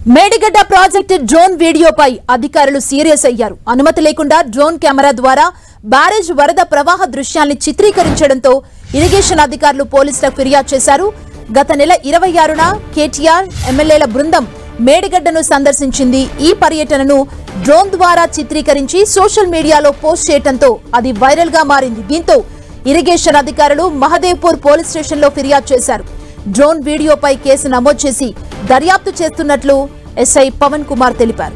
Medigadda project drone వీడియోపై అధికారులు serious అయ్యారు. అనుమతి లేకుండా డ్రోన్ కెమెరా ద్వారా బ్యారేజ్ వరద ప్రవాహ దృశ్యాల్ని చిత్రీకరించడంతో ఇరిగేషన్ అధికారులు పోలీసులకు ఫిర్యాదు చేశారు. గత నెల 26న కేటీఆర్ ఎమ్మెల్యేల బృందం మేడిగడ్డను సందర్శించింది. ఈ పర్యటనను డ్రోన్ ద్వారా చిత్రీకరించి సోషల్ మీడియాలో పోస్ట్ చేయడంతో అది వైరల్ గా మారింది. దీంతో ఇరిగేషన్ అధికారులు మహదేవ్పూర్ పోలీస్ స్టేషన్లో ఫిర్యాదు చేశారు. డ్రోన్ వీడియోపై కేసు నమోదు చేసి దర్యాప్తు చేస్తున్నట్లు ఎస్ఐ పవన్ కుమార్ తెలిపారు.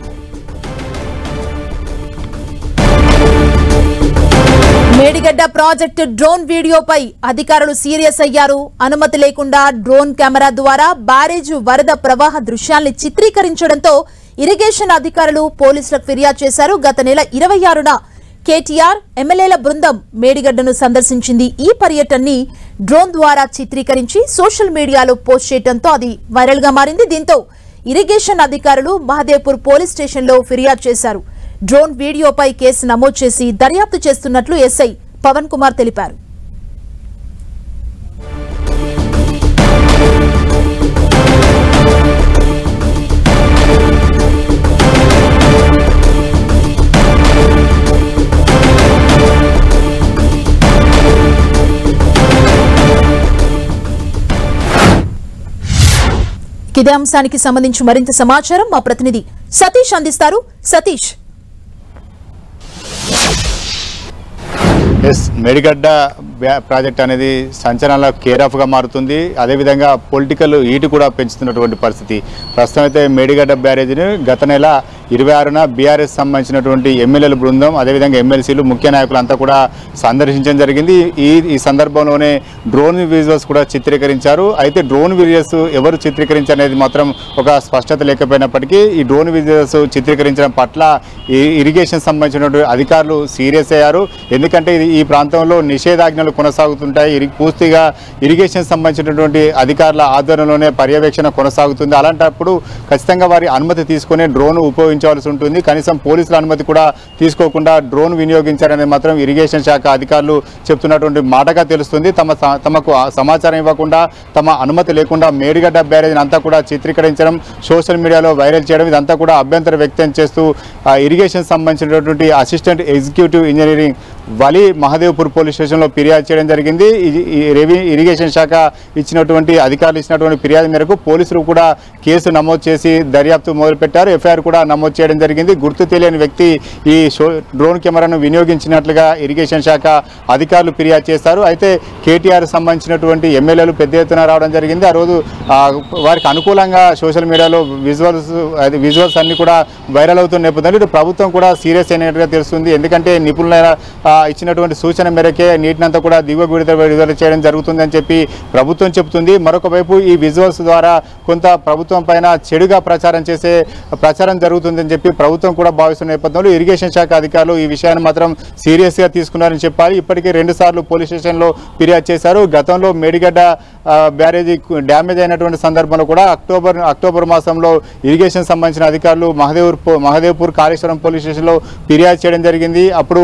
మేడిగడ్డ ప్రాజెక్టు డ్రోన్ వీడియోపై అధికారులు సీరియస్ అయ్యారు. అనుమతి లేకుండా డ్రోన్ కెమెరా ద్వారా బ్యారేజ్ వరద ప్రవాహ దృశ్యాల్ని చిత్రీకరించడంతో ఇరిగేషన్ అధికారులు పోలీసులకు ఫిర్యాదు చేశారు. గత నెల 26న కేటీఆర్ ఎమ్మెల్యేల బృందం మేడిగడ్డను సందర్శించింది. ఈ పర్యటనని డ్రోన్ ద్వారా చిత్రీకరించి సోషల్ మీడియాలో పోస్ట్ చేయడంతో అది వైరల్ గా మారింది. దీంతో ఇరిగేషన్ అధికారులు మహదేవ్పూర్ పోలీస్ స్టేషన్లో ఫిర్యాదు చేశారు. డ్రోన్ వీడియోపై కేసు నమోదు చేసి దర్యాప్తు చేస్తున్నట్లు ఎస్ఐ పవన్ కుమార్ తెలిపారు. ఇదే అంశానికి సంబంధించి మరింత సమాచారం మా ప్రతినిధి సతీష్ అందిస్తారు. సతీష్, మేడిగడ్డ ప్రాజెక్ట్ అనేది సంచలనాల కేర్ ఆఫ్ గా మారుతుంది. అదేవిధంగా పొలిటికల్ హీట్ కూడా పెంచుతున్నటువంటి పరిస్థితి. ప్రస్తుతం అయితే మేడిగడ్డ బ్యారేజీని గత నెల 26న బీఆర్ఎస్ సంబంధించినటువంటి ఎమ్మెల్యేల బృందం అదేవిధంగా ఎమ్మెల్సీలు ముఖ్య నాయకులంతా కూడా సందర్శించడం జరిగింది. ఈ సందర్భంలోనే డ్రోన్ విజువల్స్ కూడా చిత్రీకరించారు. అయితే డ్రోన్ విజువల్స్ ఎవరు చిత్రీకరించారనేది మాత్రం ఒక స్పష్టత లేకపోయినప్పటికీ ఈ డ్రోన్ విజువల్స్ చిత్రీకరించడం పట్ల ఇరిగేషన్ సంబంధించినటువంటి అధికారులు సీరియస్ అయ్యారు. ఎందుకంటే ఈ ప్రాంతంలో నిషేధాజ్ఞలు కొనసాగుతుంటాయి. పూర్తిగా ఇరిగేషన్ సంబంధించినటువంటి అధికారుల ఆధ్వర్యంలోనే పర్యవేక్షణ కొనసాగుతుంది. అలాంటప్పుడు ఖచ్చితంగా వారి అనుమతి తీసుకునే డ్రోన్ ఉపయోగించవలసి ఉంటుంది. కనీసం పోలీసుల అనుమతి కూడా తీసుకోకుండా డ్రోన్ వినియోగించారనేది మాత్రం ఇరిగేషన్ శాఖ అధికారులు చెప్తున్నటువంటి మాటగా తెలుస్తుంది. తమకు సమాచారం ఇవ్వకుండా తమ అనుమతి లేకుండా మేడిగడ్డ బ్యారేజ్ అంతా కూడా చిత్రీకరించడం సోషల్ మీడియాలో వైరల్ చేయడం ఇదంతా కూడా అభ్యంతరం వ్యక్తం చేస్తూ ఇరిగేషన్ సంబంధించినటువంటి అసిస్టెంట్ ఎగ్జిక్యూటివ్ ఇంజనీరింగ్ వలి మహదేవ్పూర్ పోలీస్ స్టేషన్లో ఫిర్యాదు చేయడం జరిగింది. ఇరిగేషన్ శాఖ అధికారులు ఇచ్చినటువంటి ఫిర్యాదు మేరకు పోలీసులు కూడా కేసు నమోదు చేసి దర్యాప్తు మొదలుపెట్టారు. ఎఫ్ఐఆర్ కూడా నమోదు చేయడం జరిగింది. గుర్తు తెలియని వ్యక్తి ఈ డ్రోన్ కెమెరాను వినియోగించినట్లుగా ఇరిగేషన్ శాఖ అధికారులు ఫిర్యాదు చేస్తారు. అయితే కేటీఆర్ సంబంధించినటువంటి ఎమ్మెల్యేలు పెద్ద ఎత్తున రావడం జరిగింది. ఆ రోజు వారికి అనుకూలంగా సోషల్ మీడియాలో విజువల్స్ అన్ని కూడా వైరల్ అవుతున్న నేపథ్యంలో ఇటు ప్రభుత్వం కూడా సీరియస్ అయినట్టుగా తెలుస్తుంది. ఎందుకంటే నిపుణులైన ఇచ్చినటువంటి సూచన మేరకే నీటినంతా కూడా దిగువ విడుదల చేయడం జరుగుతుందని చెప్పి ప్రభుత్వం చెబుతుంది. మరొక వైపు ఈ విజువల్స్ ద్వారా కొంత ప్రభుత్వం పైన చెడుగా ప్రచారం జరుగుతుందని చెప్పి ప్రభుత్వం కూడా భావిస్తున్న నేపథ్యంలో ఇరిగేషన్ శాఖ అధికారులు ఈ విషయాన్ని మాత్రం సీరియస్ గా తీసుకున్నారని చెప్పాలి. ఇప్పటికే 2 సార్లు పోలీస్ స్టేషన్లో ఫిర్యాదు చేశారు. గతంలో మేడిగడ్డ బ్యారేజీ డ్యామేజ్ అయినటువంటి సందర్భంలో కూడా అక్టోబర్ మాసంలో ఇరిగేషన్ సంబంధించిన అధికారులు మహదేవ్పూర్ కాళేశ్వరం పోలీస్ స్టేషన్లో ఫిర్యాదు చేయడం జరిగింది. అప్పుడు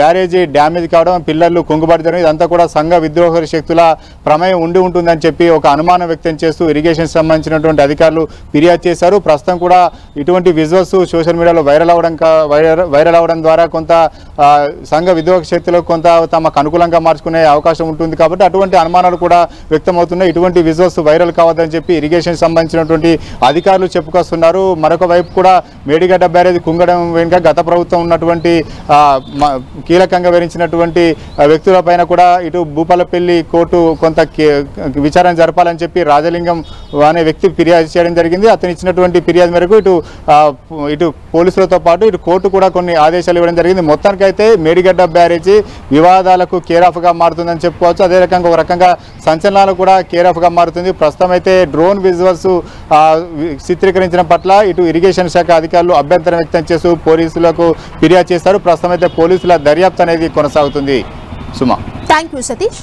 బ్యారేజీ డ్యామేజ్ కావడం పిల్లర్లు కుంగుబాటు జరిగింది. ఇదంతా కూడా సంఘ విద్రోహ శక్తుల ప్రమేయం ఉంటుందని చెప్పి ఒక అనుమానం వ్యక్తం చేస్తూ ఇరిగేషన్ సంబంధించినటువంటి అధికారులు ఫిర్యాదు చేశారు. ప్రస్తుతం కూడా ఇటువంటి విజువల్స్ సోషల్ మీడియాలో వైరల్ అవడం ద్వారా కొంత సంఘ విద్రోహ శక్తులకు కొంత తమకు అనుకూలంగా మార్చుకునే అవకాశం ఉంటుంది. కాబట్టి అటువంటి అనుమానాలు కూడా వ్యక్తమవుతున్నాయి. ఇటువంటి విజువల్స్ వైరల్ కావద్దని చెప్పి ఇరిగేషన్ సంబంధించినటువంటి అధికారులు చెప్పుకొస్తున్నారు. మరొక వైపు కూడా మేడిగడ్డ బ్యారేజ్ కుంగడం వెనుక గత ప్రభుత్వం ఉన్నటువంటి కీలకంగా వివరించినటువంటి వ్యక్తులపైన కూడా ఇటు భూపాలపల్లి కోర్టు కొంత విచారణ జరపాలని చెప్పి రాజలింగం అనే వ్యక్తి ఫిర్యాదు చేయడం జరిగింది. అతను ఇచ్చినటువంటి ఫిర్యాదు మేరకు ఇటు పోలీసులతో పాటు ఇటు కోర్టు కూడా కొన్ని ఆదేశాలు ఇవ్వడం జరిగింది. మొత్తానికైతే మేడిగడ్డ బ్యారేజీ వివాదాలకు కేర్ ఆఫ్ గా మారుతుందని చెప్పుకోవచ్చు. అదే రకంగా ఒక రకంగా సంచలనాలు కూడా కేర్ ఆఫ్ గా మారుతుంది. ప్రస్తుతం అయితే డ్రోన్ విజువల్స్ చిత్రీకరించడం పట్ల ఇటు ఇరిగేషన్ శాఖ అధికారులు అభ్యంతరం వ్యక్తం చేస్తూ పోలీసులకు ఫిర్యాదు చేస్తారు. ప్రస్తుతం అయితే పోలీసుల దర్యాప్తు అనేది కొనసాగుతుంది. సుమా, థ్యాంక్ యూ సతీష్.